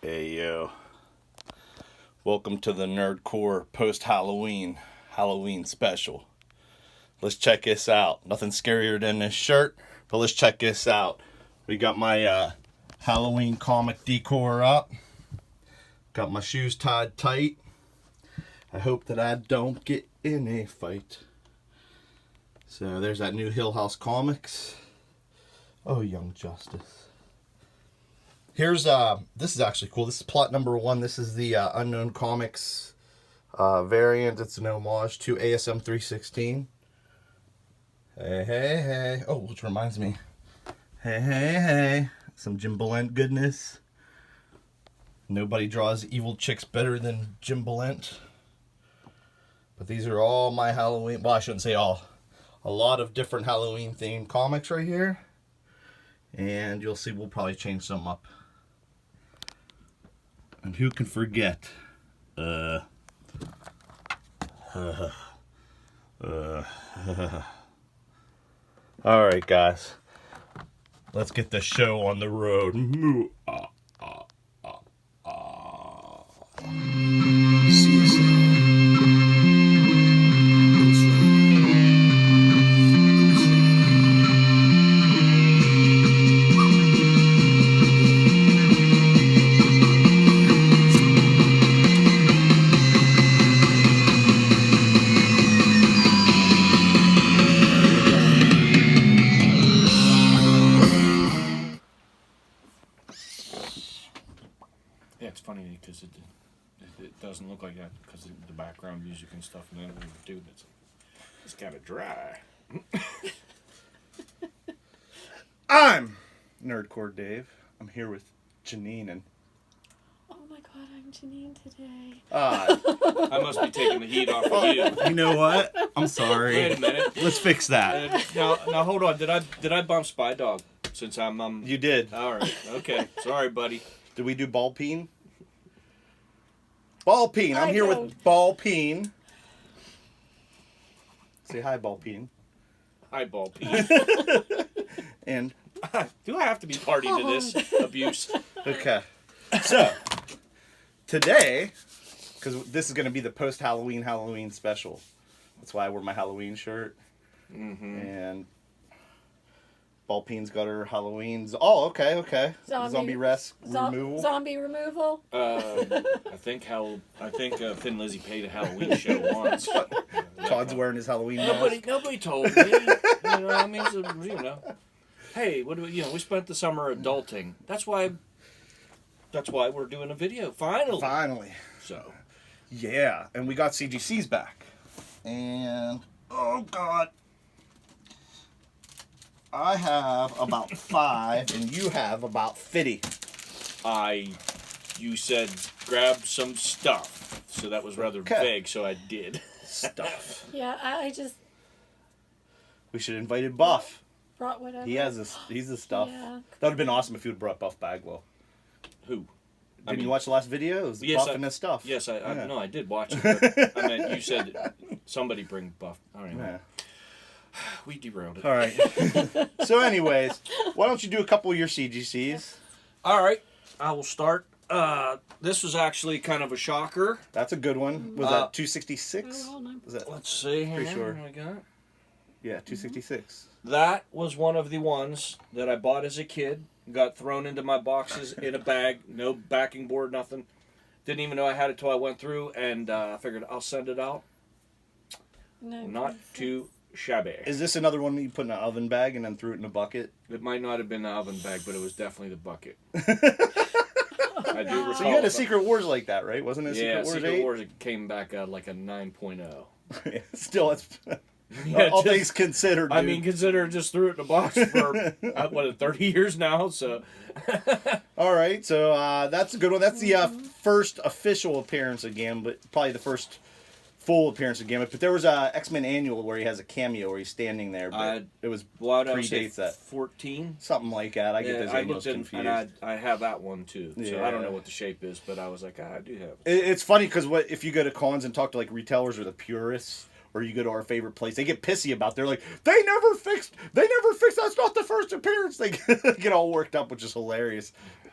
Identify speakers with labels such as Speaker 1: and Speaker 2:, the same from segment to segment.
Speaker 1: Hey yo, welcome to the NERDCORE post-Halloween special. Let's check this out. Nothing scarier than this shirt, but let's check this out. We got my Halloween comic decor up. Got my shoes tied tight. I hope that I don't get in a fight. So there's that new Hill House Comics. Oh, Young Justice. Here's, this is actually cool. This is plot number 1. This is the Unknown Comics variant. It's an homage to ASM 316. Hey. Oh, which reminds me. Hey. Some Jim Balent goodness. Nobody draws evil chicks better than Jim Balent. But these are all my Halloween, well, I shouldn't say all. A lot of different Halloween themed comics right here. And you'll see we'll probably change some up. And who can forget? Alright, guys. Let's get the show on the road.
Speaker 2: Yeah, it's funny because it doesn't look like that because of the background music and stuff, and then when we do it, it's kind of dry.
Speaker 1: I'm NERDCORE Dave. I'm here with Janine and...
Speaker 3: Oh my god, I'm Janine today.
Speaker 2: I must be taking the heat off of you.
Speaker 1: You know what? I'm sorry.
Speaker 2: Wait a minute.
Speaker 1: Let's fix that.
Speaker 2: Now hold on. Did I bump Spy Dog? Since I'm
Speaker 1: You did.
Speaker 2: All right. Okay. Sorry, buddy.
Speaker 1: Did we do Ball Peen? Ball Peen. I'm here with Ball Peen. Say hi, Ball Peen.
Speaker 2: Hi, Ball Peen.
Speaker 1: And
Speaker 2: do I have to be party to this abuse?
Speaker 1: okay. So today, because this is going to be the post-Halloween special. That's why I wore my Halloween shirt.
Speaker 2: Mm-hmm.
Speaker 1: And Ball Peen's got her Halloween's. Oh, okay. Zombie removal.
Speaker 3: Zombie removal.
Speaker 2: I think Thin Lizzy paid a Halloween show once.
Speaker 1: Todd's wearing his Halloween mask.
Speaker 2: Nobody told me. I mean, Hey, what do we? We spent the summer adulting. That's why we're doing a video finally. So,
Speaker 1: yeah, and we got CGC's back, and oh god. I have about 5, and you have about 50.
Speaker 2: You said grab some stuff, so that was rather vague, so I did.
Speaker 1: Stuff.
Speaker 3: Yeah, I just
Speaker 1: We should have invited Buff.
Speaker 3: brought whatever.
Speaker 1: He's the stuff.
Speaker 3: Yeah.
Speaker 1: That would have been awesome if you would have brought Buff Bagwell.
Speaker 2: Who?
Speaker 1: Didn't you watch the last video? It was Buff and his stuff.
Speaker 2: Yes, I did watch it, but I meant you said somebody bring Buff. All right.
Speaker 1: Yeah.
Speaker 2: We derailed it.
Speaker 1: All right. So anyways, why don't you do a couple of your CGCs?
Speaker 2: All right. I will start. This was actually kind of a shocker.
Speaker 1: That's a good one. Was that 266? Was that?
Speaker 2: Let's see here.
Speaker 1: Pretty sure.
Speaker 2: What we got?
Speaker 1: Yeah, 266.
Speaker 2: That was one of the ones that I bought as a kid. Got thrown into my boxes in a bag. No backing board, nothing. Didn't even know I had it till I went through, and I figured I'll send it out.
Speaker 3: No,
Speaker 2: Not too shabby.
Speaker 1: Is this another one that you put in an oven bag and then threw it in a bucket?
Speaker 2: It might not have been the oven bag, but it was definitely the bucket. I do recall.
Speaker 1: So you had a Secret Wars like that, right? Wasn't it
Speaker 2: Yeah,
Speaker 1: Secret Wars
Speaker 2: Secret
Speaker 1: 8?
Speaker 2: Wars came back like a 9.0.
Speaker 1: Still, it's
Speaker 2: Yeah,
Speaker 1: all things considered.
Speaker 2: I
Speaker 1: dude.
Speaker 2: mean, consider just threw it in a box for 30 years now. So,
Speaker 1: all right, so that's a good one. That's the first official appearance of Gambit, probably the first full appearance of Gambit. But there was a X-Men annual where he has a cameo where he's standing there. But it was predates that
Speaker 2: 14,
Speaker 1: something like that. I get those annuals confused.
Speaker 2: and I have that one too. So
Speaker 1: Yeah.
Speaker 2: I don't know what the shape is, but I was like, I do have it.
Speaker 1: It's funny because if you go to cons and talk to like retailers or the purists, or you go to our favorite place, they get pissy about it. They're like, they never fixed, that's not the first appearance. They get all worked up, which is hilarious.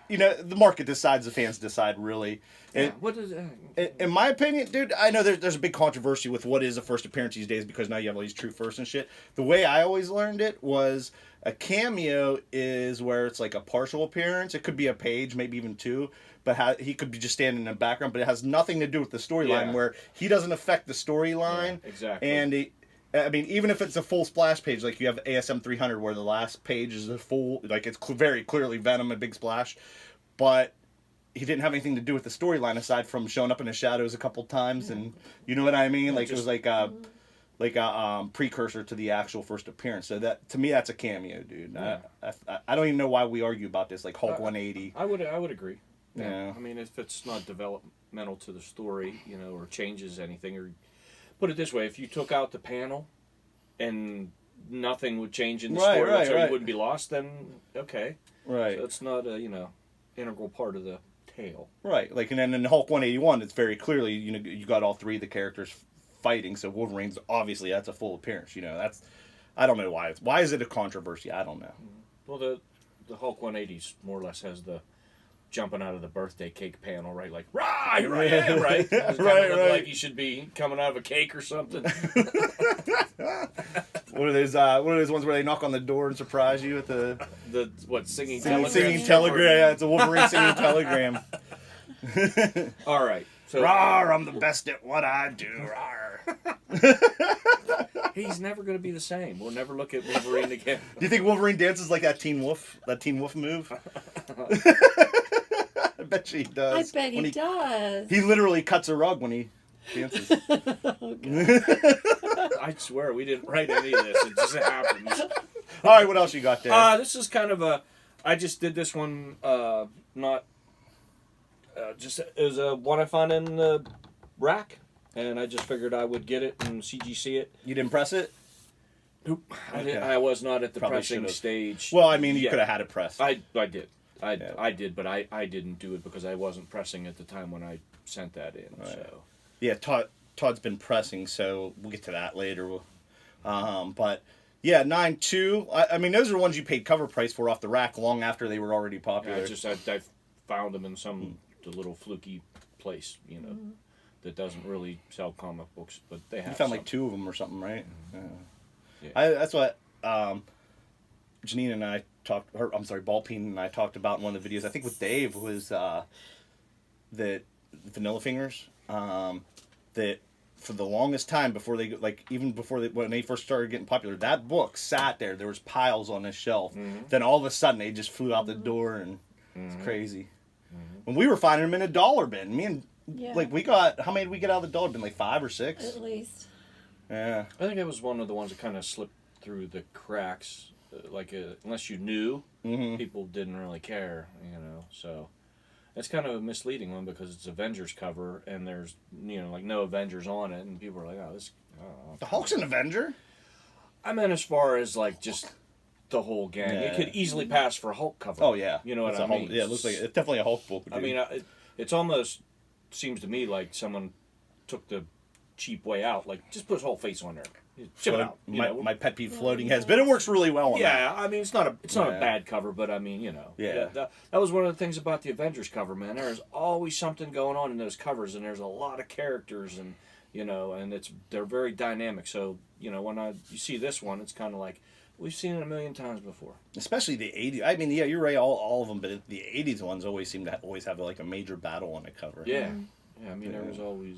Speaker 1: the market decides, the fans decide, really.
Speaker 2: Yeah,
Speaker 1: And,
Speaker 2: what is
Speaker 1: in my opinion, dude, I know there's a big controversy with what is a first appearance these days because now you have all these true firsts and shit. The way I always learned it was a cameo is where it's like a partial appearance. It could be a page, maybe even two, but he could be just standing in the background, but it has nothing to do with the storyline where he doesn't affect the storyline.
Speaker 2: Yeah, exactly.
Speaker 1: And I mean, even if it's a full splash page, like you have ASM 300 where the last page is a full, like it's very clearly Venom, a big splash, but he didn't have anything to do with the storyline aside from showing up in the shadows a couple times, and you know what I mean? Like it was like a precursor to the actual first appearance. So that to me, that's a cameo, dude.
Speaker 2: Yeah.
Speaker 1: I don't even know why we argue about this. Like Hulk 180.
Speaker 2: I would agree.
Speaker 1: Yeah.
Speaker 2: I mean, if it's not developmental to the story, or changes anything, or put it this way, if you took out the panel and nothing would change in the story, so you wouldn't be lost, then okay.
Speaker 1: Right.
Speaker 2: So it's not a integral part of the tale.
Speaker 1: Right. Like, and then in Hulk 181, it's very clearly you got all three of the characters fighting. So Wolverine's obviously that's a full appearance. That's I don't know why is it a controversy? I don't know.
Speaker 2: Well, the Hulk 180s more or less has the jumping out of the birthday cake panel, right? Like, rah, here I am, right? Right. Like he should be coming out of a cake or something.
Speaker 1: One of those ones where they knock on the door and surprise you with the
Speaker 2: singing
Speaker 1: telegram? Yeah, it's a Wolverine singing telegram.
Speaker 2: All right. So,
Speaker 1: rawr, I'm the best at what I do. Rawr.
Speaker 2: He's never going to be the same. We'll never look at Wolverine again.
Speaker 1: Do you think Wolverine dances like that Teen Wolf move? I bet he does.
Speaker 3: I bet he does.
Speaker 1: He literally cuts a rug when he dances.
Speaker 2: I swear we didn't write any of this. It just happens.
Speaker 1: All right, what else you got there?
Speaker 2: This is kind of I just did this one, not... just as a one I found in the rack, and I just figured I would get it and CGC it.
Speaker 1: You didn't press it?
Speaker 2: Nope.
Speaker 1: Okay.
Speaker 2: I was not at the
Speaker 1: Probably
Speaker 2: pressing
Speaker 1: should've.
Speaker 2: stage.
Speaker 1: Well, I mean, you could have had it pressed.
Speaker 2: I did. I did, but I didn't do it because I wasn't pressing at the time when I sent that in. Right. So
Speaker 1: yeah, Todd's been pressing, so we'll get to that later. But yeah, 9.2. I mean, those are ones you paid cover price for off the rack long after they were already popular.
Speaker 2: I found them in some little fluky place, that doesn't really sell comic books, but they have.
Speaker 1: You found
Speaker 2: some.
Speaker 1: like two of them or something, right?
Speaker 2: Yeah.
Speaker 1: That's what Janine and I talked. Ballpeen and I talked about in one of the videos. I think with Dave was the Vanilla Fingers. That for the longest time before they when they first started getting popular, that book sat there. There was piles on this shelf. Mm-hmm. Then all of a sudden they just flew out the door, and it's crazy. Mm-hmm. When we were finding them in a dollar bin, me and we got how many did we get out of the dollar bin? Like 5 or 6
Speaker 3: at least.
Speaker 1: Yeah,
Speaker 2: I think it was one of the ones that kind of slipped through the cracks. Unless you knew, people didn't really care, So it's kind of a misleading one because it's Avengers cover and there's no Avengers on it, and people are like, "Oh, this."
Speaker 1: The Hulk's an Avenger.
Speaker 2: I meant as far as just the whole gang. It could easily pass for a Hulk cover.
Speaker 1: Oh yeah,
Speaker 2: you know what I mean.
Speaker 1: Yeah, it looks like it's definitely a Hulk book. Dude.
Speaker 2: I mean, it's almost seems to me like someone took the cheap way out. Like, just put his whole face on there. Chip it out.
Speaker 1: My pet peeve floating heads, but it works really well on that.
Speaker 2: Yeah, I mean, it's not a bad cover, but I mean,
Speaker 1: Yeah.
Speaker 2: That was one of the things about the Avengers cover, man. There's always something going on in those covers, and there's a lot of characters, and and they're very dynamic. So when you see this one, it's kind of like we've seen it a million times before.
Speaker 1: Especially the 80s. I mean, yeah, you're right, all of them, but the 80s ones always seem to have like a major battle on the cover.
Speaker 2: Yeah, I mean, there was always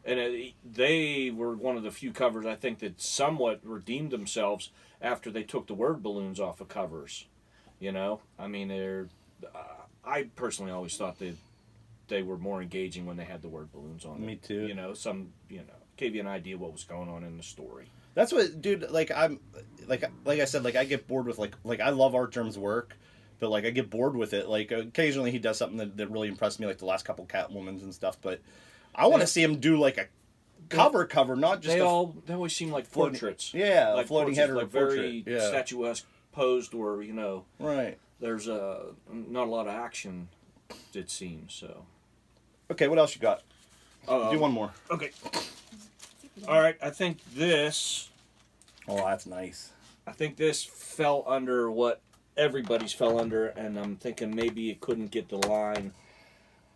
Speaker 2: And they were one of the few covers, I think, that somewhat redeemed themselves after they took the word balloons off of covers. I mean, I personally always thought that they were more engaging when they had the word balloons on.
Speaker 1: Me too.
Speaker 2: Gave you an idea what was going on in the story.
Speaker 1: That's what, dude. Like I'm, like I said, like I get bored with like I love Artgerm's work, but like I get bored with it. Like occasionally he does something that really impressed me, like the last couple Catwomans and stuff, but. I want to see him do like a cover, not just. They
Speaker 2: always seem like portraits.
Speaker 1: Yeah,
Speaker 2: like
Speaker 1: floating head or
Speaker 2: like
Speaker 1: a portrait.
Speaker 2: Very statuesque posed, or
Speaker 1: Right.
Speaker 2: There's not a lot of action. It seems so.
Speaker 1: Okay, what else you got? Do one more.
Speaker 2: Okay. All right, I think this.
Speaker 1: Oh, that's nice.
Speaker 2: I think this fell under what everybody's fell under, and I'm thinking maybe it couldn't get the line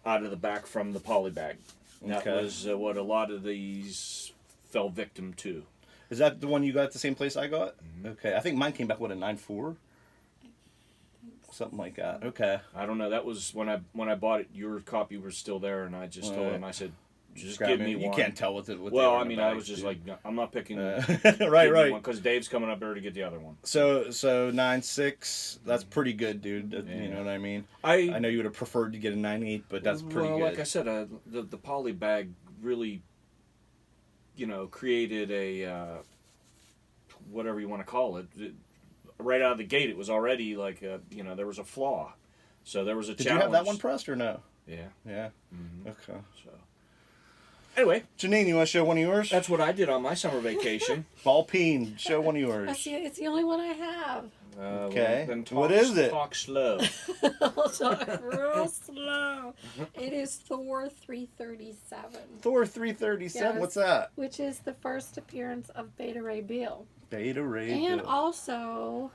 Speaker 2: out of the back from the poly bag. That was what a lot of these fell victim to.
Speaker 1: Is that the one you got at the same place I got? Mm-hmm. Okay, I think mine came back with a 9.4. Something like that. Okay.
Speaker 2: I don't know. That was when I bought it. Your copy was still there, and I just told him. I said, "Just give me one."
Speaker 1: You can't tell with it.
Speaker 2: Well, I mean, I was just like, I'm not picking.
Speaker 1: right.
Speaker 2: Because Dave's coming up there to get the other one.
Speaker 1: So 9.6. That's pretty good, dude. You know what I mean? I know you would have preferred to get a 9.8, but that's pretty good.
Speaker 2: Like I said, the poly bag really, created a whatever you want to call it. Right out of the gate, it was already like there was a flaw, so there was a challenge.
Speaker 1: Did you have that one pressed or no?
Speaker 2: Yeah.
Speaker 1: Mm-hmm. Okay.
Speaker 2: So anyway,
Speaker 1: Janine, you want to show one of yours?
Speaker 2: That's what I did on my summer vacation.
Speaker 1: Ball peen, show one of yours.
Speaker 3: It's the only one I have.
Speaker 1: Okay.
Speaker 2: Then
Speaker 1: what is it?
Speaker 2: Talk slow.
Speaker 3: I'll talk real slow. It is Thor 337.
Speaker 1: Thor 337.
Speaker 3: Yes,
Speaker 1: what's that?
Speaker 3: Which is the first appearance of Beta Ray Bill.
Speaker 1: Beta Ray
Speaker 3: and
Speaker 1: Bill.
Speaker 3: Also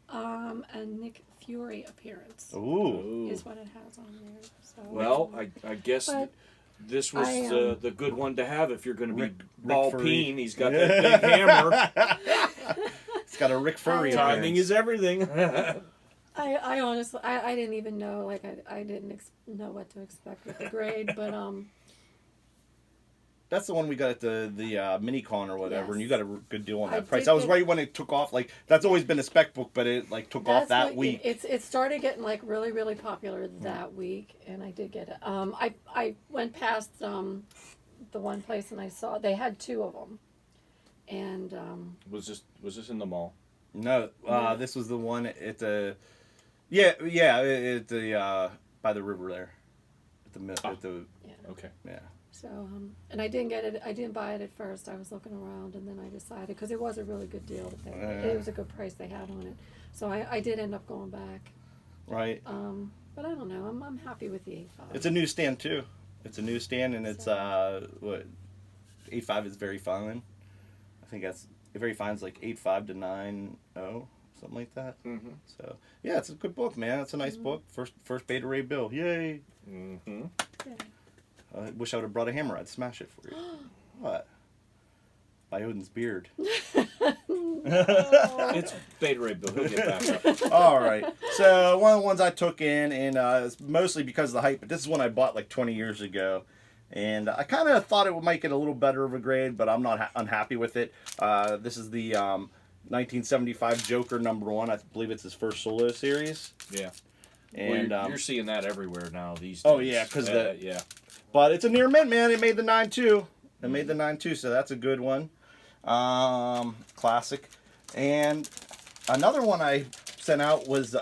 Speaker 3: a Nick Fury appearance.
Speaker 1: Ooh.
Speaker 3: Is what it has on there. So,
Speaker 2: well, I guess this was the good one to have if you're going to be ball peen. He's got that big hammer.
Speaker 1: It's got a Rick Fury appearance.
Speaker 2: Timing is everything.
Speaker 3: I honestly, I didn't even know, like, I didn't know what to expect with the grade, but,
Speaker 1: That's the one we got at the mini-con or whatever,
Speaker 3: yes.
Speaker 1: And you got a good deal on that price. That was right when it took off. Like, that's always been a spec book, but it, like, took off that week.
Speaker 3: It started getting, like, really, really popular that week, and I did get it. I went past the one place, and I saw, they had two of them. And,
Speaker 2: Was this in the mall?
Speaker 1: No, this was the one at the, at the, by the river there. At the
Speaker 2: Okay.
Speaker 1: Yeah.
Speaker 3: So, and I didn't get it, I didn't buy it at first. I was looking around, and then I decided, because it was a really good deal. It was a good price they had on it. So I did end up going back.
Speaker 1: Right.
Speaker 3: But I don't know. I'm happy with the 8.5.
Speaker 1: It's a newsstand too. It's a newsstand, and it's 8.5 is very fine. I think that's very fine's like 8.5 to 9.0, something like that.
Speaker 2: Mm-hmm.
Speaker 1: So yeah, it's a good book, man. It's a nice book. First Beta Ray Bill. Yay.
Speaker 2: Mm-hmm.
Speaker 3: Yeah.
Speaker 1: I wish I would have brought a hammer. I'd smash it for you. What? By Odin's beard.
Speaker 2: It's Beta Ray Bill. He'll get back up.
Speaker 1: All right. So one of the ones I took in, and it's mostly because of the hype, but this is one I bought like 20 years ago. And I kind of thought it would make it a little better of a grade, but I'm not unhappy with it. This is the 1975 Joker #1. I believe it's his first solo series.
Speaker 2: Yeah.
Speaker 1: And
Speaker 2: well, you're seeing that everywhere now these days.
Speaker 1: Oh, yeah, because
Speaker 2: yeah.
Speaker 1: But it's a near mint, man. It made the 9.2. It made the 9.2, so that's a good one. Classic. And another one I sent out was,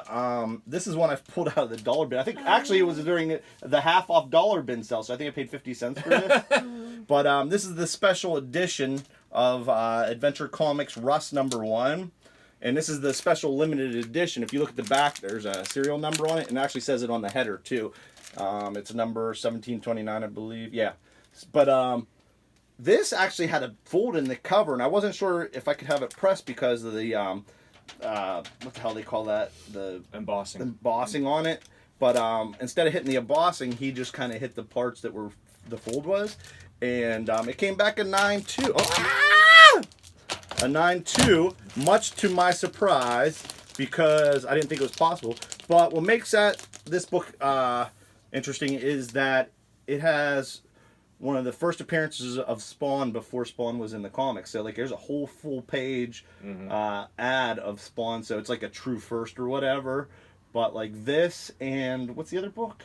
Speaker 1: this is one I pulled out of the dollar bin. I think actually it was during the half off dollar bin sale, so I think I paid 50 cents for this. But this is the special edition of Adventure Comics Rust #1. And this is the special limited edition. If you look at the back, there's a serial number on it, and it actually says it on the header too. It's number 1729, I believe. Yeah. But this actually had a fold in the cover, and I wasn't sure if I could have it pressed because of the what the hell they call that? The embossing on it. But instead of hitting the embossing, he just kind of hit the parts that were the fold was, and it came back a 9.2. Oh, a 9.2, much to my surprise, because I didn't think it was possible. But what makes this book interesting is that it has one of the first appearances of Spawn before Spawn was in the comics. So like there's a whole full page ad of Spawn, so it's like a true first or whatever. But like this and what's the other book?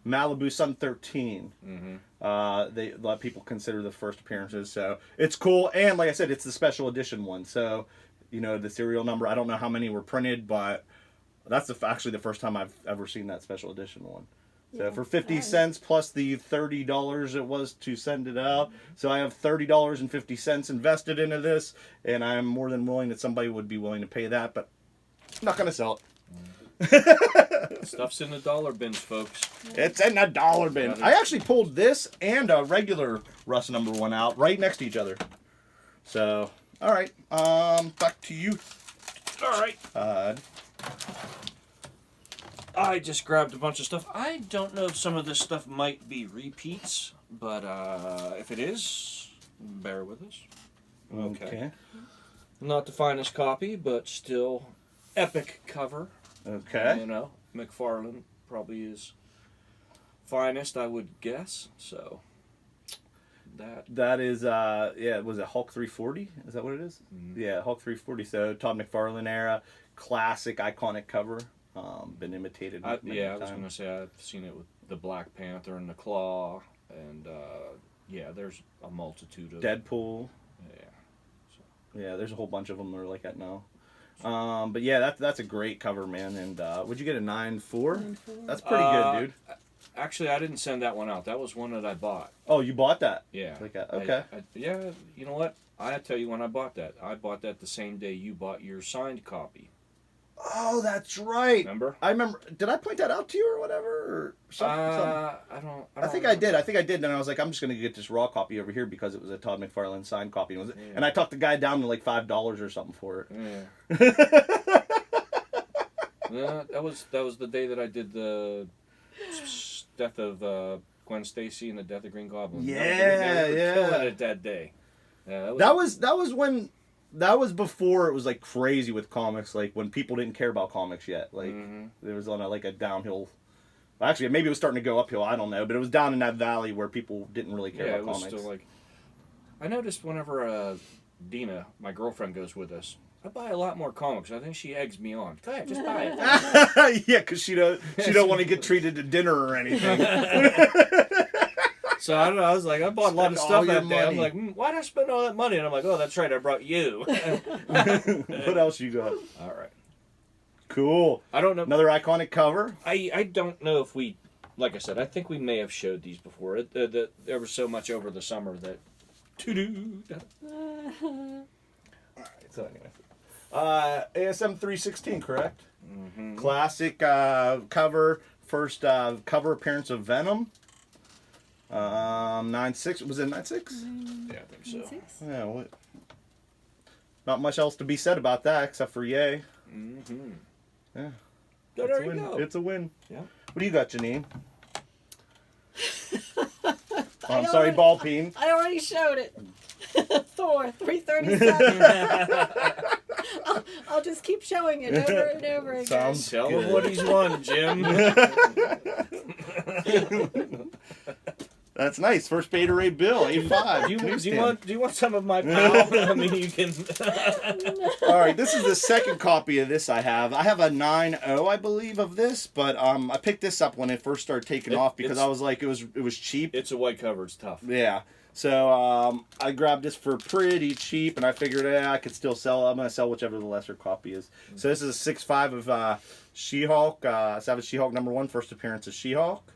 Speaker 1: Malibu Sun 13. They a lot of people consider the first appearances, so it's cool. And like I said, it's the special edition one. So you know the serial number. I don't know how many were printed, but that's actually the first time I've ever seen that special edition one. So yeah, for 50 cents plus the $30 it was to send it out. So I have $30.50 invested into this, and I'm more than willing that somebody would be willing to pay that, but I'm not going to sell it.
Speaker 2: Stuff's in the dollar bins, folks.
Speaker 1: It's in the dollar bin. I actually pulled this and a regular Rust #1 out right next to each other. So, all right. Back to you.
Speaker 2: All right. I just grabbed a bunch of stuff. I don't know if some of this stuff might be repeats, but if it is, bear with us. Okay. Not the finest copy, but still epic cover.
Speaker 1: Okay.
Speaker 2: You know, McFarlane probably is finest, I would guess. So
Speaker 1: that is was it Hulk 340? Is that what it is? Mm-hmm. Yeah, Hulk 340. So Todd McFarlane era, classic, iconic cover. Been imitated.
Speaker 2: I was gonna say I've seen it with the Black Panther and the Claw, and there's a multitude of
Speaker 1: Deadpool.
Speaker 2: Yeah. So.
Speaker 1: Yeah, there's a whole bunch of them that are like that now. But yeah, that's a great cover, man. And would you get a 9.4? That's pretty good, dude.
Speaker 2: Actually, I didn't send that one out. That was one that I bought.
Speaker 1: Oh, you bought that?
Speaker 2: Yeah.
Speaker 1: Okay.
Speaker 2: Yeah, you know what? I'll tell you when I bought that. I bought that the same day you bought your signed copy.
Speaker 1: Oh, that's right.
Speaker 2: Remember?
Speaker 1: I remember. Did I point that out to you or whatever? Or something? I think I did. And I was like, I'm just going to get this raw copy over here because it was a Todd McFarlane signed copy. And I talked the guy down to like $5 or something for it.
Speaker 2: Yeah. Yeah, that was the day that I did the death of Gwen Stacy and the death of Green Goblin.
Speaker 1: Yeah,
Speaker 2: they were killing it that day. Yeah,
Speaker 1: that was before it was like crazy with comics, like when people didn't care about comics yet. Like It was on a downhill. Actually, maybe it was starting to go uphill. I don't know, but it was down in that valley where people didn't really care about comics. Yeah, it was
Speaker 2: still like. I noticed whenever Dina, my girlfriend, goes with us, I buy a lot more comics. I think she eggs me on. Go ahead, just buy it.
Speaker 1: Yeah, because she don't want to get treated to dinner or anything.
Speaker 2: So I don't know. I was like, I bought a lot of stuff that day. I'm like, why did I spend all that money? And I'm like, oh, that's right. I brought you.
Speaker 1: What else you got?
Speaker 2: All right.
Speaker 1: Cool.
Speaker 2: I don't know.
Speaker 1: Another iconic cover.
Speaker 2: I don't know if we, like I said, I think we may have showed these before. There was so much over the summer that.
Speaker 1: All right. So anyway. ASM 316, correct?
Speaker 2: Mm-hmm.
Speaker 1: Classic cover. First cover appearance of Venom. 9.6. Was it 9.6?
Speaker 2: Yeah, I think so.
Speaker 3: 9.6?
Speaker 1: Yeah. What? Not much else to be said about that except for yay.
Speaker 2: Mm-hmm.
Speaker 1: Yeah.
Speaker 2: So there you go.
Speaker 1: It's a win.
Speaker 2: Yeah.
Speaker 1: What do you got, Janine? I'm sorry, ball peen.
Speaker 3: I already showed it. Thor 337. I'll just keep showing it over and over again.
Speaker 2: Tell him what he's won, Jim.
Speaker 1: That's nice. First Beta Ray Bill, A5.
Speaker 2: Do you want some of my pal? I mean, you can.
Speaker 1: All right, this is the second copy of this I have. I have a 9.0, I believe, of this, but I picked this up when it first started taking off because I was like, it was cheap.
Speaker 2: It's a white cover. It's tough.
Speaker 1: Yeah. So I grabbed this for pretty cheap, and I figured I could still sell. I'm going to sell whichever the lesser copy is. So this is a 6.5 of She-Hulk, Savage She-Hulk #1, first appearance of She-Hulk.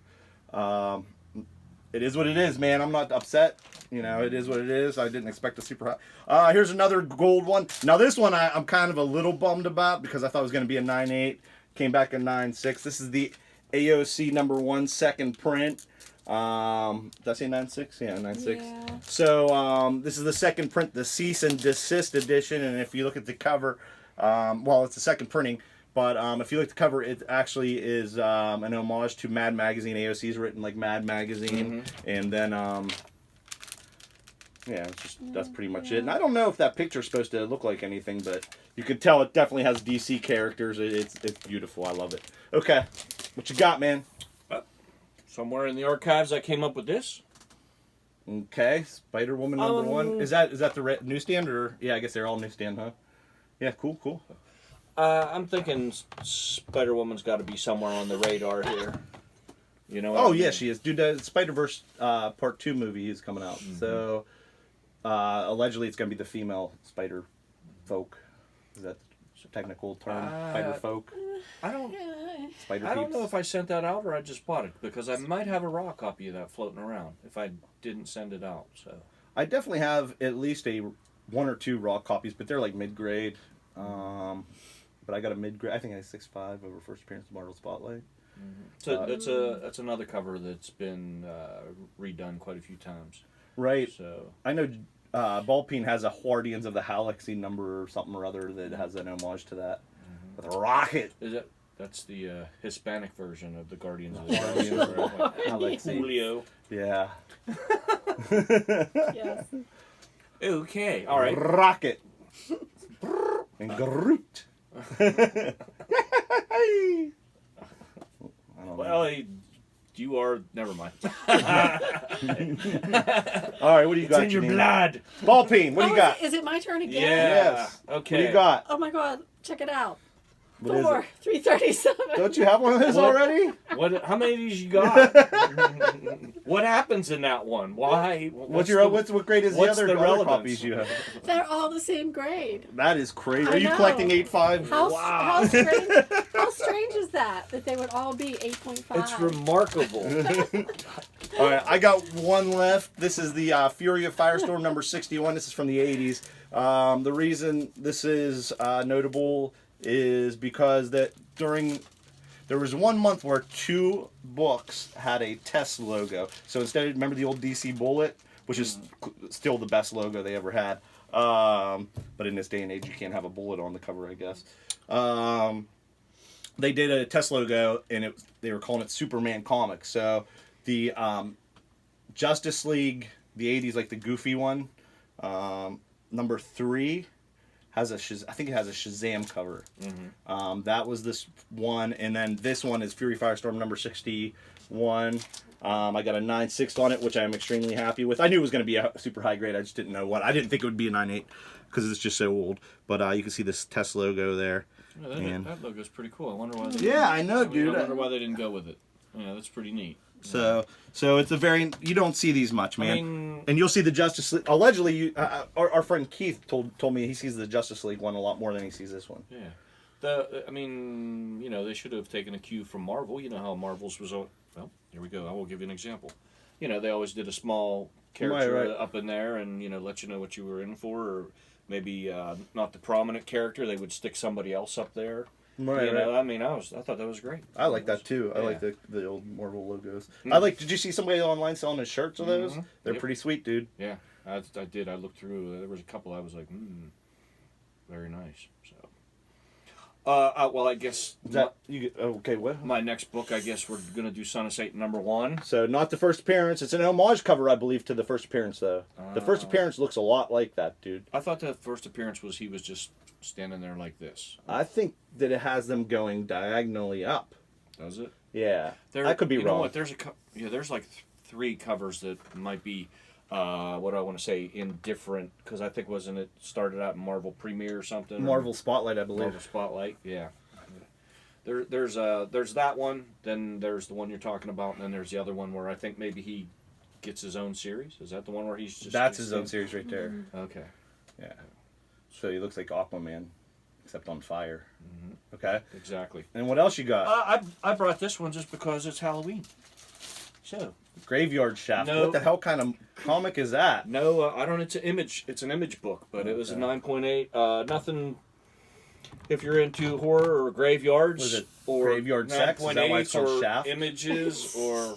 Speaker 1: It is what it is, man. I'm not upset. You know, it is what it is. I didn't expect a super high. Here's another gold one. Now this one I'm kind of a little bummed about because I thought it was going to be a 9.8. Came back a 9.6. This is the AOC #1 second print. Did I say 9.6? Yeah, 9.6.
Speaker 3: Yeah.
Speaker 1: So this is the second print, the Cease and Desist edition. And if you look at the cover, it's the second printing. But if you look at the cover, it actually is an homage to Mad Magazine. AOC is written like Mad Magazine. And then, that's pretty much it. And I don't know if that picture is supposed to look like anything, but you can tell it definitely has DC characters. It's beautiful. I love it. Okay. What you got, man?
Speaker 2: Somewhere in the archives, I came up with this.
Speaker 1: Okay. Spider-Woman #1. Is that the newsstand? Or yeah, I guess they're all newsstand, huh? Yeah, cool.
Speaker 2: I'm thinking Spider-Woman's got to be somewhere on the radar here. You know?
Speaker 1: Yeah, she is. Dude, the Spider-Verse Part 2 movie is coming out. So, allegedly it's going to be the female Spider-Folk. Is that the technical term? Spider-Folk?
Speaker 2: I don't
Speaker 1: Spider-Peeps?
Speaker 2: know if I sent that out or I just bought it, because I might have a raw copy of that floating around if I didn't send it out. So
Speaker 1: I definitely have at least one or two raw copies, but they're like mid-grade. But I got a mid-grade. I think I had 6.5 over first appearance of Marvel Spotlight.
Speaker 2: So that's another cover that's been redone quite a few times.
Speaker 1: Right.
Speaker 2: So
Speaker 1: I know Ballpeen has a Guardians of the Galaxy number or something or other that has an homage to that with a rocket.
Speaker 2: Is it? That's the Hispanic version of the Guardians of the Galaxy. Right?
Speaker 1: I like
Speaker 2: Julio.
Speaker 1: Yeah.
Speaker 3: Yes.
Speaker 2: Okay. All right.
Speaker 1: Rocket. And Groot. I don't know.
Speaker 2: Well, you are. Never mind.
Speaker 1: All right, what do you got?
Speaker 2: It's in your
Speaker 1: Janine?
Speaker 2: blood.
Speaker 1: Ball peen, what do you got?
Speaker 3: Is it my turn again?
Speaker 2: Yeah.
Speaker 1: Yes.
Speaker 2: Okay.
Speaker 1: What do you got?
Speaker 3: Oh my God! Check it out.
Speaker 1: What is
Speaker 3: Thor,
Speaker 1: it?
Speaker 3: 337.
Speaker 1: Don't you have one of those
Speaker 2: What?
Speaker 1: already?
Speaker 2: What? How many of these you got? What happens in that one? Why?
Speaker 1: What grade is the
Speaker 2: what's
Speaker 1: other,
Speaker 2: the
Speaker 1: other
Speaker 2: relevance?
Speaker 1: copies you have?
Speaker 3: They're all the same grade.
Speaker 1: That is crazy.
Speaker 3: I
Speaker 1: Are you
Speaker 3: know.
Speaker 1: collecting 8.5?
Speaker 3: How strange is that they would all be 8.5?
Speaker 2: It's remarkable.
Speaker 1: All right, I got one left. This is the Fury of Firestorm number 61. This is from the 80s. The reason this is notable is because there was 1 month where 2 books had a test logo. So instead, remember the old DC Bullet, which is still the best logo they ever had. But in this day and age, you can't have a bullet on the cover, I guess. They did a test logo, and they were calling it Superman Comics. So the Justice League, the 80s, like the goofy one, number 3 has I think it has a Shazam cover.
Speaker 2: Mm-hmm.
Speaker 1: That was this one, and then this one is Fury Firestorm number 61. I got a 9.6 on it, which I'm extremely happy with. I knew it was going to be a super high grade. I just didn't know what. I didn't think it would be a 9.8 because it's just so old. But you can see this test logo there.
Speaker 2: Yeah, that logo's pretty cool. I wonder why.
Speaker 1: I know, dude.
Speaker 2: I wonder why they didn't go with it. Yeah, that's pretty neat.
Speaker 1: So it's a you don't see these much, man.
Speaker 2: I mean,
Speaker 1: and you'll see the Justice League. Allegedly, our friend Keith told me he sees the Justice League one a lot more than he sees this one.
Speaker 2: yeah. They should have taken a cue from Marvel. You know how Marvel's was. Well, here we go. I will give you an example. They always did a small character
Speaker 1: Right.
Speaker 2: up in there, and let you know what you were in for, or maybe not the prominent character. They would stick somebody else up there.
Speaker 1: Right.
Speaker 2: I thought that was great.
Speaker 1: I like that too. I
Speaker 2: Yeah.
Speaker 1: like the old Marvel logos.
Speaker 2: Mm.
Speaker 1: Did you see somebody online selling his shirts of those?
Speaker 2: Mhm.
Speaker 1: They're
Speaker 2: Yep.
Speaker 1: pretty sweet, dude.
Speaker 2: Yeah, I did. I looked through. There was a couple. I was like, very nice. So, well, I guess
Speaker 1: Okay? What?
Speaker 2: my next book. I guess we're gonna do Son of Satan #1.
Speaker 1: So not the first appearance. It's an homage cover, I believe, to the first appearance, though. The first appearance looks a lot like that, dude.
Speaker 2: I thought the first appearance was he was just standing there like this.
Speaker 1: I think that it has them going diagonally up.
Speaker 2: Does it?
Speaker 1: Yeah, I could be
Speaker 2: you
Speaker 1: wrong.
Speaker 2: know what? There's like 3 covers that might be. What do I want to say? Indifferent, because I think wasn't it started out in Marvel Premiere or something?
Speaker 1: Marvel Spotlight, I believe.
Speaker 2: Marvel Spotlight, yeah. There's that one. Then there's the one you're talking about, and then there's the other one where I think maybe he gets his own series. Is that the one where he's just?
Speaker 1: That's his own series right there.
Speaker 2: Okay.
Speaker 1: Yeah. So he looks like Aquaman, except on fire.
Speaker 2: Mm-hmm.
Speaker 1: Okay.
Speaker 2: Exactly.
Speaker 1: And what else you got?
Speaker 2: I brought this one just because it's Halloween. So.
Speaker 1: Graveyard Shaft.
Speaker 2: No.
Speaker 1: What the hell kind of comic is that?
Speaker 2: No, I don't. It's an image. It's an image book, but it was a 9.8. Nothing. If you're into horror or graveyards,
Speaker 1: Was it
Speaker 2: or
Speaker 1: Graveyard Sex? Is that why it's called
Speaker 2: or
Speaker 1: Shaft?
Speaker 2: images, or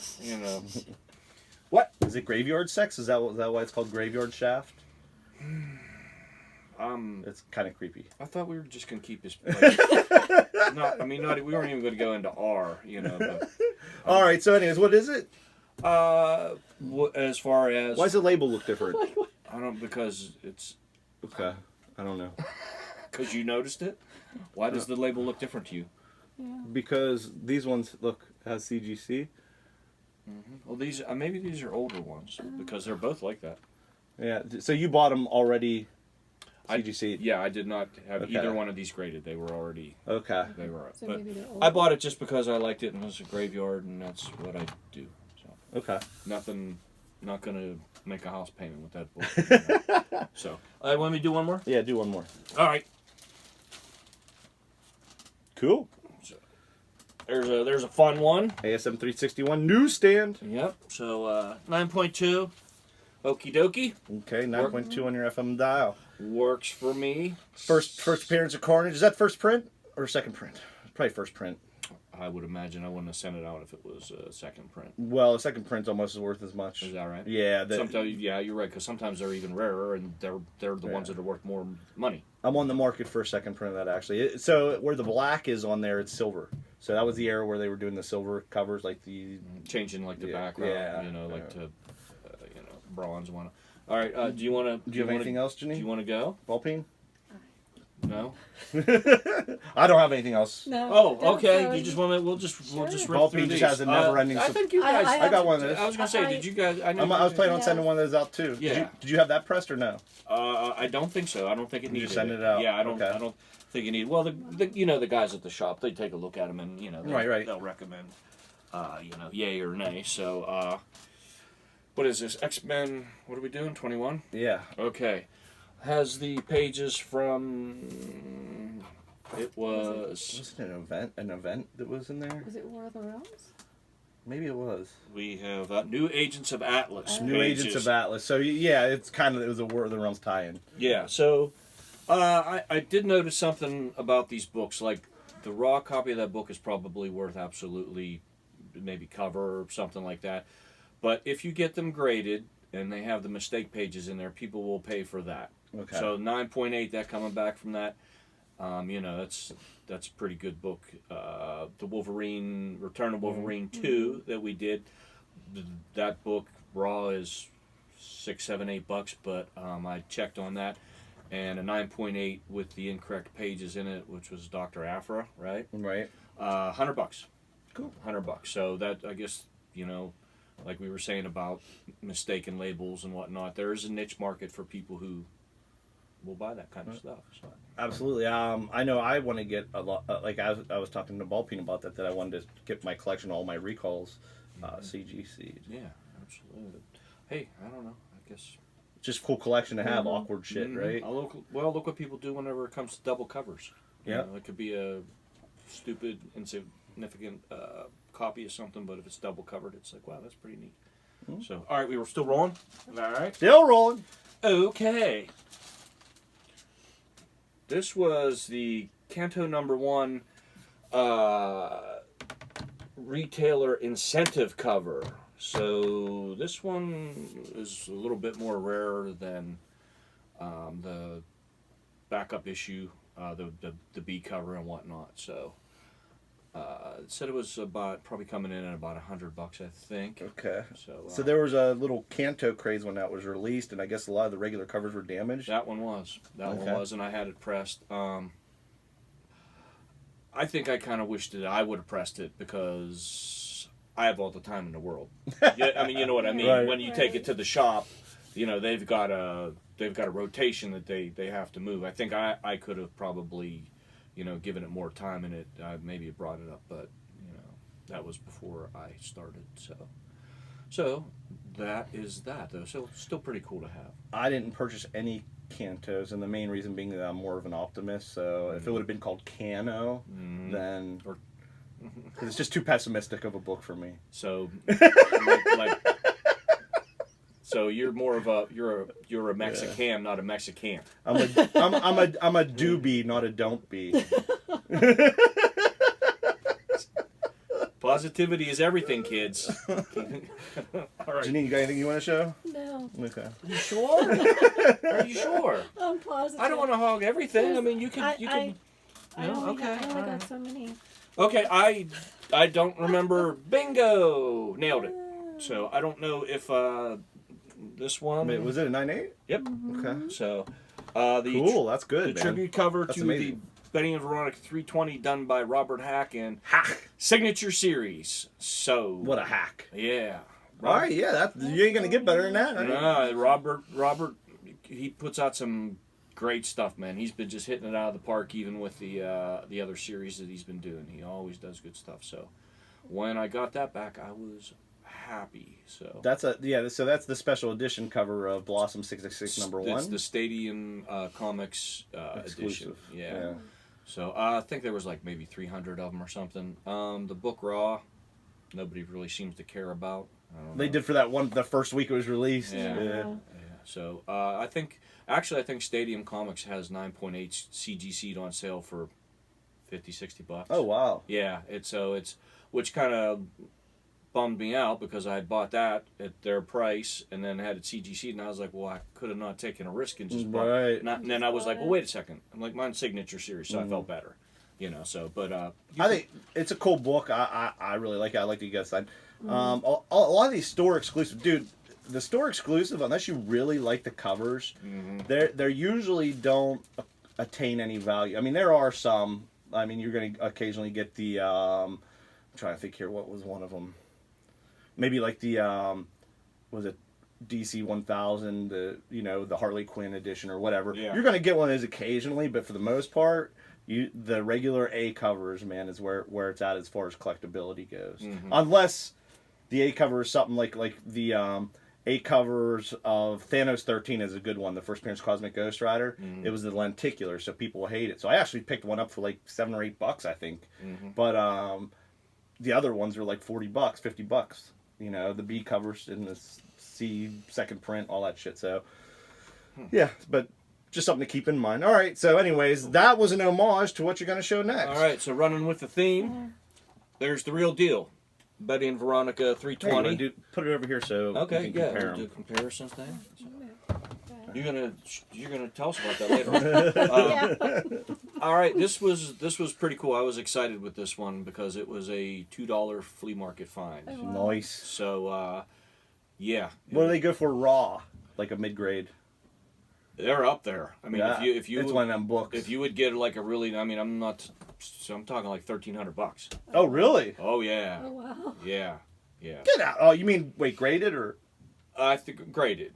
Speaker 1: What? Is it Graveyard Sex? Is that why it's called Graveyard Shaft? It's kind of creepy.
Speaker 2: I thought we were just gonna keep this. Like, we weren't even gonna go into R, But,
Speaker 1: All right. So, anyways, what is it?
Speaker 2: as far as
Speaker 1: Why does the label look different?
Speaker 2: I don't because it's
Speaker 1: Okay. I don't know.
Speaker 2: because you noticed it. Why does the label look different to you?
Speaker 3: Yeah.
Speaker 1: Because these ones has CGC.
Speaker 2: Well, these maybe these are older ones because they're both like that.
Speaker 1: Yeah. So you bought them already. CGC.
Speaker 2: Yeah, I did not have
Speaker 1: Okay.
Speaker 2: either one of these graded. They were already.
Speaker 1: Okay.
Speaker 2: They were.
Speaker 3: So
Speaker 2: But
Speaker 3: maybe they're
Speaker 2: I
Speaker 3: old.
Speaker 2: bought it just because I liked it and it was a graveyard and that's what I do. So
Speaker 1: Okay.
Speaker 2: nothing. Not gonna make a house payment with that book. So, want me to do one more?
Speaker 1: Yeah. Do one more.
Speaker 2: All right.
Speaker 1: Cool.
Speaker 2: There's a fun one.
Speaker 1: ASM 361 newsstand.
Speaker 2: Yep. So 9.2. Okie dokie.
Speaker 1: Okay. 9.2 on your FM dial.
Speaker 2: Works for me.
Speaker 1: First appearance of Carnage. Is that first print or second print? Probably first print.
Speaker 2: I would imagine I wouldn't have sent it out if it was a second print.
Speaker 1: Well, a second print's almost worth as much.
Speaker 2: Is that right?
Speaker 1: Yeah.
Speaker 2: Sometimes, yeah, you're right. Because sometimes they're even rarer, and they're the ones that are worth more money.
Speaker 1: I'm on the market for a second print of that actually. So where the black is on there, it's silver. So that was the era where they were doing the silver covers, like the
Speaker 2: changing like the
Speaker 1: Yeah,
Speaker 2: background,
Speaker 1: yeah,
Speaker 2: you know, like
Speaker 1: yeah.
Speaker 2: to bronze one. All right, do you want to?
Speaker 1: Do you have anything else, Janine?
Speaker 2: Do you want to go?
Speaker 1: Ballpeen?
Speaker 2: No.
Speaker 1: I don't have anything else.
Speaker 3: No.
Speaker 2: Oh,
Speaker 3: don't
Speaker 2: okay.
Speaker 3: throw
Speaker 2: You
Speaker 3: it.
Speaker 2: just want to? We'll just rip
Speaker 1: Ballpeen
Speaker 2: through
Speaker 1: just
Speaker 2: these.
Speaker 1: has a never-ending
Speaker 2: I think you
Speaker 3: I-
Speaker 2: guys.
Speaker 3: I
Speaker 1: got one of those.
Speaker 2: I was gonna say,
Speaker 3: I-
Speaker 2: did you guys? I
Speaker 1: I was planning on
Speaker 3: Yeah.
Speaker 1: sending one of those out too.
Speaker 2: Yeah.
Speaker 1: Did you have that pressed or no?
Speaker 2: I don't think so. I don't think it
Speaker 1: You
Speaker 2: needed
Speaker 1: just send it out.
Speaker 2: Yeah, I don't.
Speaker 1: Okay.
Speaker 2: I don't think it needed. Well, the you know the guys at the shop, they take a look at them and
Speaker 1: Right.
Speaker 2: they'll recommend yay or nay. So what is this? X-Men? What are we doing? 21.
Speaker 1: Yeah.
Speaker 2: Okay. Has the pages from. It was.
Speaker 1: Was it an event that was in there?
Speaker 3: Was it War of the Realms?
Speaker 1: Maybe it was.
Speaker 2: We have New Agents of Atlas.
Speaker 1: New Agents of Atlas. So yeah, it was a War of the Realms tie-in.
Speaker 2: Yeah, so I did notice something about these books. Like the raw copy of that book is probably worth absolutely maybe cover or something like that. But if you get them graded and they have the mistake pages in there, people will pay for that.
Speaker 1: Okay.
Speaker 2: So 9.8, that coming back from that, that's a pretty good book. The Wolverine, Return of Wolverine 2 that we did, that book raw is $6, $7, $8, but I checked on that, and a 9.8 with the incorrect pages in it, which was Dr. Aphra, right?
Speaker 1: Right.
Speaker 2: $100.
Speaker 1: Cool.
Speaker 2: $100. So that, I guess, like we were saying about mistaken labels and whatnot, there is a niche market for people who will buy that kind of stuff. So.
Speaker 1: Absolutely. I know I want to get a lot. Like I was talking to Ballpeen about that. That I wanted to get my collection, all my recalls, CGC.
Speaker 2: Yeah, absolutely. Hey, I don't know. I guess
Speaker 1: Just cool collection to have. Awkward shit, right?
Speaker 2: Look what people do whenever it comes to double covers.
Speaker 1: Yeah.
Speaker 2: It could be a stupid, insignificant copy of something, but if it's double covered, it's like, wow, that's pretty neat. So, all right, we were still rolling. All right.
Speaker 1: Still rolling.
Speaker 2: Okay. This was the Canto #1 retailer incentive cover. So this one is a little bit more rare than the backup issue, the B cover and whatnot. So it said it was probably coming in at about $100, I think.
Speaker 1: Okay.
Speaker 2: So
Speaker 1: there was a little Kanto craze when that was released, and I guess a lot of the regular covers were damaged.
Speaker 2: That one was, and I had it pressed. I think I kind of wished that I would have pressed it because I have all the time in the world. Yeah, I mean, you know what I mean.
Speaker 1: Right.
Speaker 2: When you take it to the shop, they've got a rotation that they have to move. I think I could have probably, given it more time in it. Maybe brought it up, but that was before I started. So that is that though. So still pretty cool to have.
Speaker 1: I didn't purchase any Cantos, and the main reason being that I'm more of an optimist. So if it would have been called Cano, then because it's just too pessimistic of a book for me.
Speaker 2: So so you're more of you're a Mexican, not a Mexican.
Speaker 1: I'm a do be, not a don't be.
Speaker 2: Positivity is everything, kids. All right.
Speaker 1: Janine, you got anything you want to show?
Speaker 3: No.
Speaker 1: Okay.
Speaker 2: You sure? Are you sure?
Speaker 3: I'm positive.
Speaker 2: I don't want to hog everything. I mean, you can.
Speaker 3: I only
Speaker 2: okay.
Speaker 3: got, so many.
Speaker 2: Okay, I don't remember. Bingo, nailed it. So I don't know if this one.
Speaker 1: Wait, was it a 9.8?
Speaker 2: Yep.
Speaker 1: Okay.
Speaker 2: So
Speaker 1: Cool. That's good,
Speaker 2: the
Speaker 1: man.
Speaker 2: tribute cover
Speaker 1: That's
Speaker 2: to
Speaker 1: amazing.
Speaker 2: the Betty and Veronica 320 done by Robert Hack and
Speaker 1: Hack.
Speaker 2: Signature Series. So
Speaker 1: What a hack.
Speaker 2: yeah.
Speaker 1: All right, yeah, you ain't gonna get better than that, right?
Speaker 2: No, Robert, he puts out some great stuff, man. He's been just hitting it out of the park, even with the other series that he's been doing. He always does good stuff. So when I got that back, I was happy. So
Speaker 1: So that's the special edition cover of Blossom 666 #1.
Speaker 2: It's the Stadium Comics edition.
Speaker 1: Exclusive.
Speaker 2: Yeah. So I think there was like maybe 300 of them or something. The book raw, nobody really seems to care about. I don't know.
Speaker 1: They did for the first week it was released.
Speaker 2: Yeah. So I think Stadium Comics has 9.8 CGC'd on sale for $50-$60.
Speaker 1: Oh wow.
Speaker 2: Yeah, it's which kind of bummed me out because I had bought that at their price and then had it CGC'd, and I was like, well, I could have not taken a risk and just bought
Speaker 1: Right.
Speaker 2: and then I was like, well, wait a second. I'm like, mine's Signature Series, so I felt better. You know, so but
Speaker 1: I think it's a cool book. I really like it. I like that you guys signed. A lot of these store exclusive, dude. The store exclusive, unless you really like the covers, they usually don't attain any value. I mean, there are some. I mean, you're going to occasionally get the. I'm trying to think here. What was one of them? Maybe like the was it DC 1000? The Harley Quinn edition or whatever.
Speaker 2: Yeah.
Speaker 1: You're going to get one of those occasionally, but for the most part, the regular A covers, man, is where it's at as far as collectability goes. Unless the A cover is something like the A covers of Thanos 13 is a good one. The first appearance Cosmic Ghost Rider. It was the lenticular, so people will hate it. So I actually picked one up for like $7 or $8, I think. But the other ones are like $40, $50. You know, the B covers in the C second print, all that shit. So yeah, but just something to keep in mind. All right. So, anyways, that was an homage to what you're going to show next.
Speaker 2: all right, so running with the theme, there's the real deal. Betty and Veronica 320.
Speaker 1: Hey, put it over here so
Speaker 2: Okay,
Speaker 1: you can compare
Speaker 2: we'll do a
Speaker 1: them.
Speaker 2: comparison thing. You're gonna tell us about that later. All right, this was pretty cool. I was excited with this one because it was a $2 flea market find.
Speaker 1: Nice.
Speaker 2: So, yeah.
Speaker 1: What do they go for raw? Like a mid-grade?
Speaker 2: They're up there. I mean,
Speaker 1: Yeah,
Speaker 2: if you
Speaker 1: it's one of them books.
Speaker 2: if you would get like a really, I mean, I'm talking like $1,300.
Speaker 1: Oh, really?
Speaker 2: Oh yeah.
Speaker 3: Oh wow.
Speaker 2: Yeah.
Speaker 1: Get out. Oh, you mean, wait, graded or?
Speaker 2: I think graded,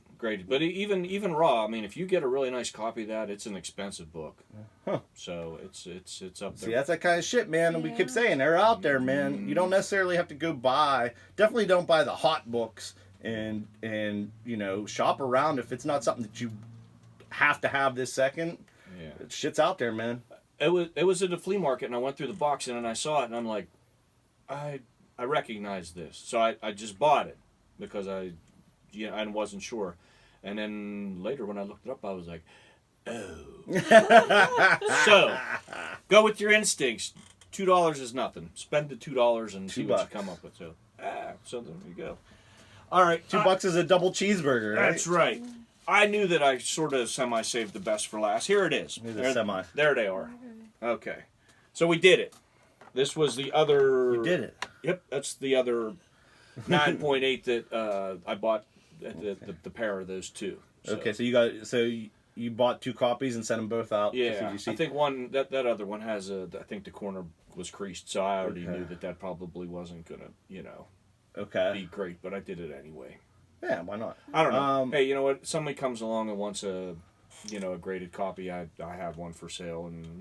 Speaker 2: but even raw. I mean, if you get a really nice copy of that, it's an expensive book.
Speaker 1: Huh.
Speaker 2: So it's up there.
Speaker 1: See, that's that kind of shit, man. And we keep saying they're out there, man. You don't necessarily have to go buy. Definitely don't buy the hot books and shop around if it's not something that you have to have this second.
Speaker 2: Yeah.
Speaker 1: Shit's out there, man.
Speaker 2: It was at a flea market, and I went through the box and I saw it, and I'm like, I recognize this, so I just bought it because I wasn't sure, and then later when I looked it up, I was like, oh. So go with your instincts. $2 is nothing. Spend the $2 and see what you come up with. So there you go. All right,
Speaker 1: $2 is a double cheeseburger, right?
Speaker 2: That's right. I knew that I sort of semi-saved the best for last. Here it is. There they are. Okay. So we did it. This was the other...
Speaker 1: You did it.
Speaker 2: Yep, that's the other 9.8 that I bought the pair of those two. So.
Speaker 1: Okay, so you bought 2 copies and sent them both out to CGC?
Speaker 2: I think that other one has I think the corner was creased, so I already knew that probably wasn't going to, be great, but I did it anyway.
Speaker 1: Yeah, why not?
Speaker 2: I don't know. Hey, you know what? Somebody comes along and wants a graded copy. I have one for sale, and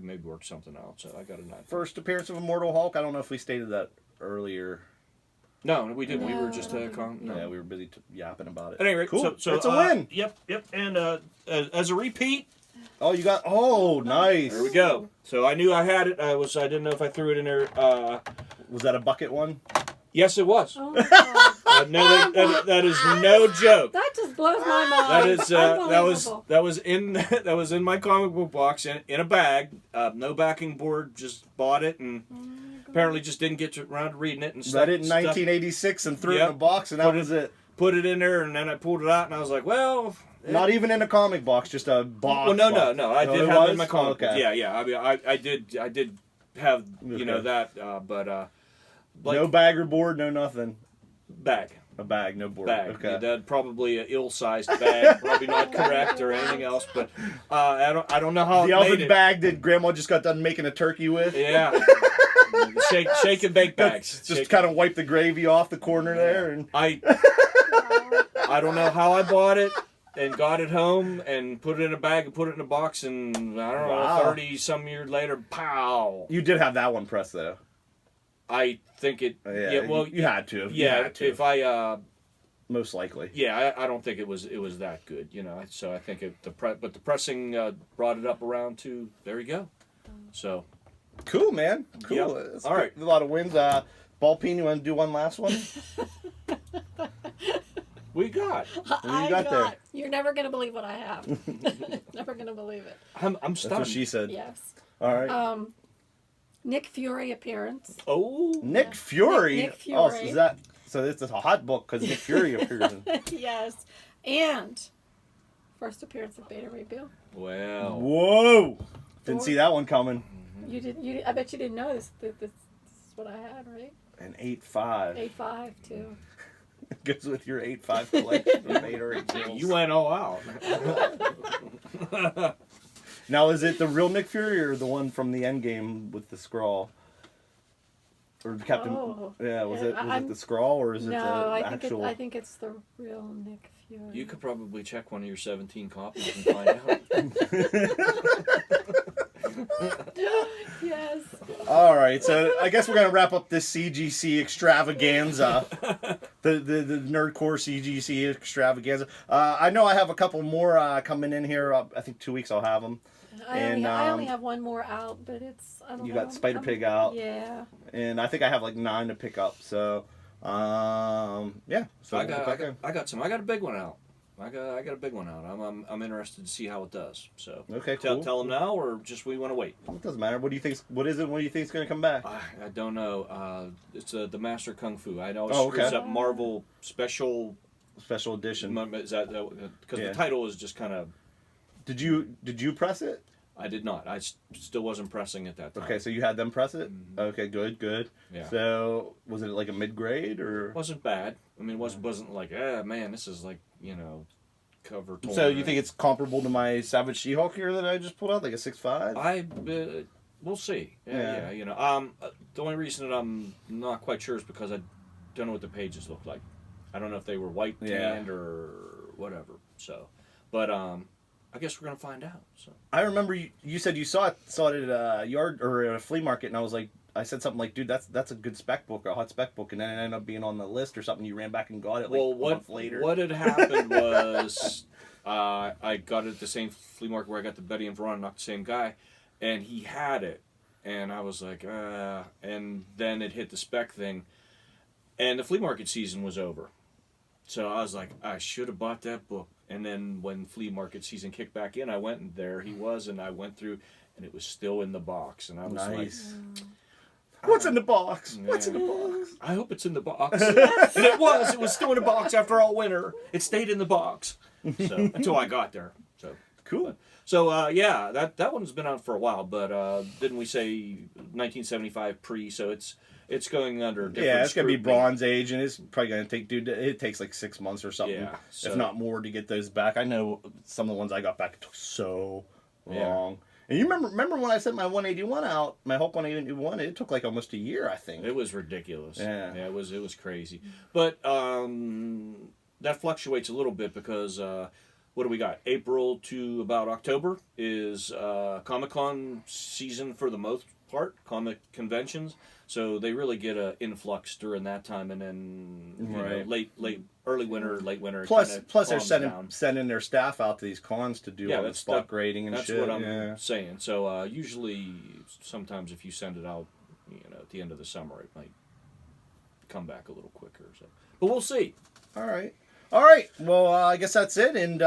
Speaker 2: maybe work something out. So I got a 9.
Speaker 1: First appearance of Immortal Hulk. I don't know if we stated that earlier.
Speaker 2: No, we didn't.
Speaker 3: No,
Speaker 2: we were just
Speaker 3: no.
Speaker 1: Yeah, we were busy yapping about it.
Speaker 2: At any rate,
Speaker 1: cool.
Speaker 2: So
Speaker 1: it's a win.
Speaker 2: Yep. And as a repeat.
Speaker 1: Oh, you got. Oh, nice.
Speaker 2: There we go. So I knew I had it. I didn't know if I threw it in there.
Speaker 1: Was that a bucket one?
Speaker 2: Yes, it was.
Speaker 3: Oh my God.
Speaker 2: No, that is no joke.
Speaker 3: That just blows my mind.
Speaker 2: That was in my comic book box in a bag. No backing board. Just bought it and apparently just didn't get around to reading it and
Speaker 1: read it in 1986 and threw it in a box and that was it.
Speaker 2: Put it in there and then I pulled it out and I was like, well.
Speaker 1: Not even in a comic box, just a box.
Speaker 2: Well, no. I did have it in my comic book.
Speaker 1: Okay.
Speaker 2: Yeah. I mean, I did have that, but.
Speaker 1: No bag or board, no nothing.
Speaker 2: Bag.
Speaker 1: A bag, no board.
Speaker 2: Bag.
Speaker 1: Okay.
Speaker 2: Yeah, that probably an ill-sized bag, probably not correct or anything else. But I don't know how
Speaker 1: the elven bag that Grandma just got done making a turkey with.
Speaker 2: Yeah. shake and bake bags.
Speaker 1: Just kind of wipe the gravy off the corner there, and
Speaker 2: I don't know how I bought it and got it home and put it in a bag and put it in a box, and I don't know, 30 some years later, pow.
Speaker 1: You did have that one pressed though.
Speaker 2: I think it.
Speaker 1: Yeah, well, you had to.
Speaker 2: Yeah, if I.
Speaker 1: Most likely.
Speaker 2: Yeah, I don't think it was that good, So I think but the pressing brought it up around to there you go. So.
Speaker 1: Cool, man. Cool.
Speaker 2: Yep. All right.
Speaker 1: A lot of wins. Ballpeen, you want to do one last one?
Speaker 2: We got.
Speaker 1: What you got there?
Speaker 3: You're never gonna believe what I have. Never gonna believe it.
Speaker 2: I'm stunned.
Speaker 1: That's what she said.
Speaker 3: Yes.
Speaker 1: All right.
Speaker 3: Nick Fury appearance.
Speaker 1: Oh, Nick Fury.
Speaker 3: Nick Fury.
Speaker 1: Oh, is that so? It's a hot book because Nick Fury appears in.
Speaker 3: Yes, and first appearance of Beta Ray Bill.
Speaker 2: Wow.
Speaker 1: Whoa! Didn't see that one coming.
Speaker 3: You didn't. You. I bet you didn't know this. This is what I had, right?
Speaker 1: An 8.5.
Speaker 3: 8.5 too.
Speaker 1: Goes with your 8.5 collection of 8 or 8 kills.
Speaker 2: You went all out.
Speaker 1: Now, is it the real Nick Fury or the one from the Endgame with the scrawl? Or Captain?
Speaker 3: Oh.
Speaker 1: Yeah, was it the scrawl or is it the actual?
Speaker 3: I think it's the real Nick Fury.
Speaker 2: You could probably check one of your 17 copies and find out.
Speaker 3: Yes.
Speaker 1: All right, so I guess we're gonna wrap up this CGC extravaganza, the NERDCORE CGC extravaganza. I know I have a couple more coming in here. I think 2 weeks I'll have them.
Speaker 3: I only have one more out, but it's I don't
Speaker 1: You
Speaker 3: know.
Speaker 1: got Spider Pig out.
Speaker 3: Yeah.
Speaker 1: And I think I have like 9 to pick up. So, yeah. So
Speaker 2: I got some. I got a big one out. I got a big one out. I'm interested to see how it does. So
Speaker 1: okay, cool.
Speaker 2: Tell them now, or just we want to wait.
Speaker 1: It doesn't matter. What do you think? What is it? What do you think is going to come back?
Speaker 2: I don't know. It's the Master Kung Fu. I know
Speaker 1: okay.
Speaker 2: It's that Marvel special
Speaker 1: edition.
Speaker 2: Is that because the title is just kind of.
Speaker 1: Did you press it?
Speaker 2: I did not. I still wasn't pressing at that time.
Speaker 1: Okay, so you had them press it?
Speaker 2: Mm-hmm.
Speaker 1: Okay, good.
Speaker 2: Yeah.
Speaker 1: So, was it like a mid-grade, or?
Speaker 2: It wasn't bad. I mean, it wasn't like, man, this is like, cover torn.
Speaker 1: So, you think it's comparable to my Savage She-Hulk here that I just pulled out, like a 6.5?
Speaker 2: We'll see. Yeah. The only reason that I'm not quite sure is because I don't know what the pages look like. I don't know if they were white tanned or whatever. So, but I guess we're gonna find out. So
Speaker 1: I remember you said you saw it at a yard or at a flea market, and I said something like, "Dude, that's a good spec book, a hot spec book," and then it ended up being on the list or something. You ran back and got it a month later.
Speaker 2: What had happened was I got it at the same flea market where I got the Betty and Veronica, not the same guy, and he had it, and I was like, and then it hit the spec thing, and the flea market season was over, so I was like, I should have bought that book. And then when flea market season kicked back in, I went and there he was, and I went through, and it was still in the box, and I was like,
Speaker 1: "What's in the box?
Speaker 2: Yeah.
Speaker 1: What's in the box?
Speaker 2: I hope it's in the box." And it was still in the box after all winter. It stayed in the box, so until I got there. So
Speaker 1: cool.
Speaker 2: That one's been out for a while, but didn't we say 1975 pre? So it's going under different.
Speaker 1: Yeah, it's
Speaker 2: scrutiny.
Speaker 1: gonna be Bronze Age, and it's probably gonna take. Dude, it takes like 6 months or something,
Speaker 2: so,
Speaker 1: if not more, to get those back. I know some of the ones I got back took so long. And you remember when I sent my 181 out, my Hulk 181? It took like almost a year, I think.
Speaker 2: It was ridiculous.
Speaker 1: Yeah,
Speaker 2: it was crazy. But that fluctuates a little bit because what do we got? April to about October is Comic-Con season for the most part, comic conventions. So they really get an influx during that time, and then early winter, late winter.
Speaker 1: Plus they're sending their staff out to these cons to do all the spot grading and
Speaker 2: that's
Speaker 1: shit.
Speaker 2: That's what I'm saying. So usually, sometimes if you send it out, at the end of the summer, it might come back a little quicker. So, but we'll see.
Speaker 1: All right. Well, I guess that's it, and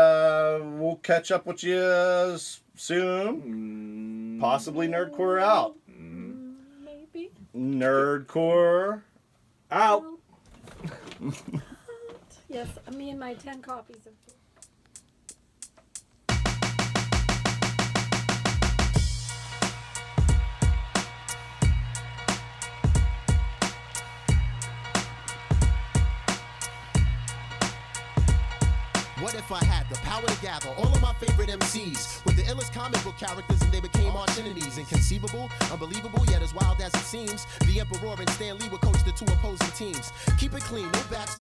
Speaker 1: we'll catch up with you soon. Possibly NERDCORE out.
Speaker 3: Maybe.
Speaker 1: NERDCORE out.
Speaker 3: Yes, me and my 10 copies of it.
Speaker 4: What if I had the power to gather all of my favorite MCs with the illest comic book characters and they became arch enemies? Inconceivable, unbelievable, yet as wild as it seems. The Emperor and Stan Lee would coach the two opposing teams. Keep it clean, no backs.